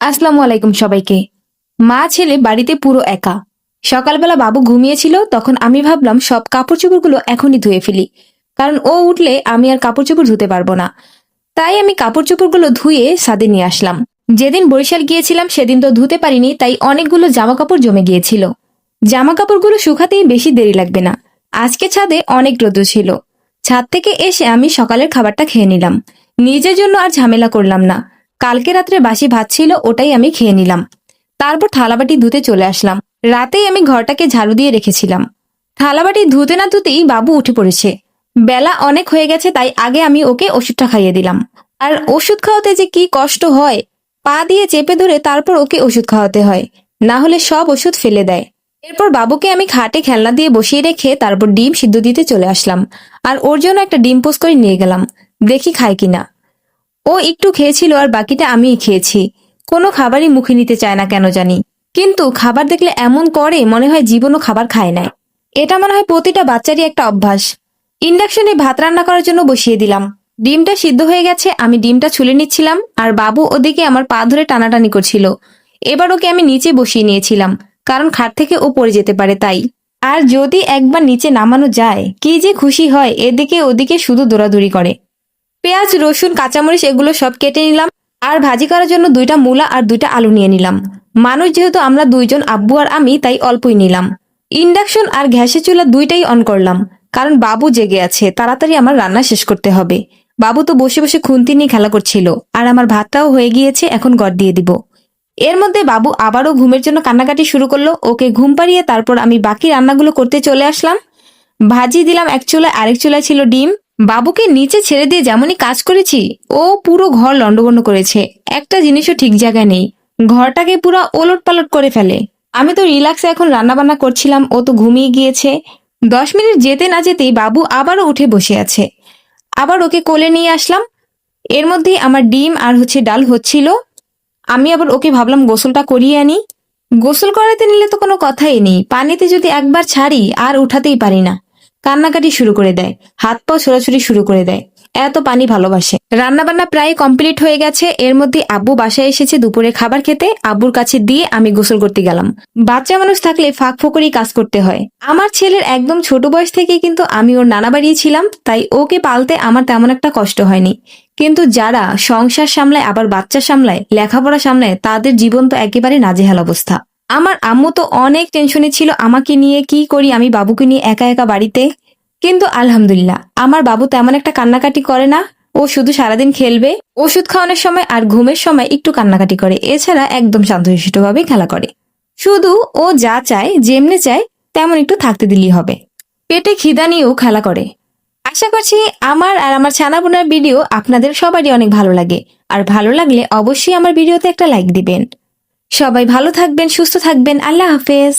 আসসালামু আলাইকুম সবাইকে। মা ছেলে বাড়িতে পুরো একা। সকালবেলা বাবু ঘুমিয়েছিল, তখন আমি ভাবলাম সব কাপড় চোপড়গুলো এখনই ধুয়ে ফেলি, কারণ ও উঠলে আমি আর কাপড় চোপড় ধুতে পারবো না। তাই আমি কাপড় চোপড়গুলো ধুয়ে ছাদে নিয়ে আসলাম। যেদিন বরিশাল গিয়েছিলাম সেদিন তো ধুতে পারিনি, তাই অনেকগুলো জামা কাপড় জমে গিয়েছিল। জামা কাপড়গুলো শুকাতেই বেশি দেরি লাগবে না। আজকে ছাদে অনেক রোদ ছিল। ছাদ থেকে এসে আমি সকালের খাবারটা খেয়ে নিলাম। নিজের জন্য আর ঝামেলা করলাম না। কালকে রাত্রে বাসি ভাত ছিল, ওটাই আমি খেয়ে নিলাম। তারপর থালাবাটি ধুতে চলে আসলাম। রাতেই আমি ঘরটাকে ঝাড়ু দিয়ে রেখেছিলাম। থালাবাটি ধুতে না ধুতেই বাবু উঠে পড়েছে। বেলা অনেক হয়ে গেছে, তাই আগে আমি ওকে ওষুধটা খাইয়ে দিলাম। আর ওষুধ খাওয়াতে যে কি কষ্ট হয়! পা দিয়ে চেপে ধরে তারপর ওকে ওষুধ খাওয়াতে হয়, না হলে সব ওষুধ ফেলে দেয়। এরপর বাবুকে আমি খাটে খেলনা দিয়ে বসিয়ে রেখে তারপর ডিম সিদ্ধ দিতে চলে আসলাম। আর ওর জন্য একটা ডিম পোস্ট করে নিয়ে গেলাম, দেখি খায় কিনা। ও একটু খেয়েছিল আর বাকিটা আমিই খেয়েছি। কোনো খাবারই মুখে নিতে চায় না কেন জানি। কিন্তু খাবার দেখলে এমন করে মনে হয় জীবনও খাবার খায় না। এটা মনে হয় প্রতিটা বাচ্চারই একটা অভ্যাস। ইন্ডাকশনে ভাত রান্না করার জন্য বসিয়ে দিলাম। ডিমটা সিদ্ধ হয়ে গেছে, আমি ডিমটা ছুলে নিচ্ছিলাম আর বাবু ওদিকে আমার পা ধরে টানাটানি করছিল। এবার ওকে আমি নিচে বসিয়ে নিয়েছিলাম, কারণ খাট থেকে ও পড়ে যেতে পারে তাই। আর যদি একবার নিচে নামানো যায় কি যে খুশি হয়, এদিকে ওদিকে শুধু দৌড়াদৌড়ি করে। পেঁয়াজ, রসুন, কাঁচামরিচ এগুলো সব কেটে নিলাম। আর ভাজি করার জন্য 2টা মূলা আর 2টা আলু নিয়ে নিলাম। মানুষ যেহেতু আমরা 2জন, আব্বু আর আমি, তাই অল্পই নিলাম। ইন্ডাকশন আর গ্যাসের চুলা 2টাই অন করলাম, কারণ বাবু জেগে আছে, তাড়াতাড়ি আমার রান্না শেষ করতে হবে। বাবু তো বসে বসে খুন্তি নিয়ে খেলা করছিল। আর আমার ভাতটাও হয়ে গিয়েছে, এখন গড় দিয়ে দিব। এর মধ্যে বাবু আবারও ঘুমের জন্য কান্নাকাটি শুরু করলো। ওকে ঘুম পাড়িয়ে তারপর আমি বাকি রান্নাগুলো করতে চলে আসলাম। ভাজি দিলাম এক চুলায়, আরেক চুলায় ছিল ডিম। বাবুকে নিচে ছেড়ে দিয়ে যেমনই কাজ করেছি, ও পুরো ঘর লন্ডভন্ড করেছে। একটা জিনিসও ঠিক জায়গায় নেই। ঘরটাকে পুরো ওলট পালট করে ফেলে। আমি তো রিল্যাক্সে এখন রান্না বান্না করছিলাম, ও তো ঘুমিয়ে গিয়েছে। 10 মিনিট যেতে না যেতেই বাবু আবারও উঠে বসে আছে। আবার ওকে কোলে নিয়ে আসলাম। এর মধ্যেই আমার ডিম আর ডাল হচ্ছিল। আমি আবার ওকে ভাবলাম গোসলটা করিয়ে আনি। গোসল করাতে নিলে তো কোনো কথাই নেই, পানিতে যদি একবার ছাড়ি আর উঠাতেই পারি না। কান্নাকাটি শুরু করে দেয়, হাত পা ছোড়াছুড়ি শুরু করে দেয়। এত পানি ভালোবাসে। রান্না বান্না প্রায় কমপ্লিট হয়ে গেছে। এর মধ্যে আব্বু বাসায় এসেছে দুপুরে খাবার খেতে। আব্বুর কাছে দিয়ে আমি গোসল করতে গেলাম। বাচ্চা মানুষ থাকলে ফাঁক ফোকরেই কাজ করতে হয়। আমার ছেলের একদম ছোট বয়স থেকে কিন্তু আমি ওর নানা বাড়িয়েছিলাম, তাই ওকে পালতে আমার তেমন একটা কষ্ট হয়নি। কিন্তু যারা সংসার সামলায়, আবার বাচ্চা সামলায়, লেখাপড়া সামলায়, তাদের জীবন তো একেবারে নাজেহাল অবস্থা। আমার আম্মু তো অনেক টেনশনে ছিল আমাকে নিয়ে, কি করি আমি বাবুকে নিয়ে একা একা বাড়িতে। কিন্তু আলহামদুলিল্লাহ, আমার বাবু তেমন একটা কান্নাকাটি করে না। ও শুধু সারাদিন খেলবে, ওষুধ খাওয়ানোর সময় আর ঘুমের সময় একটু কান্নাকাটি করে, এছাড়া একদম শান্তশিষ্টভাবে খেলা করে। শুধু ও যা চায়, যেমনে চায় তেমন একটু থাকতে দিলেই হবে। পেটে খিদা নিয়েও খেলা করে। আশা করছি আমার আর আমার ছানাপোনার ভিডিও আপনাদের সবারই অনেক ভালো লাগে। আর ভালো লাগলে অবশ্যই আমার ভিডিওতে একটা লাইক দিবেন। সবাই ভালো থাকবেন, সুস্থ থাকবেন। আল্লাহ হাফেজ।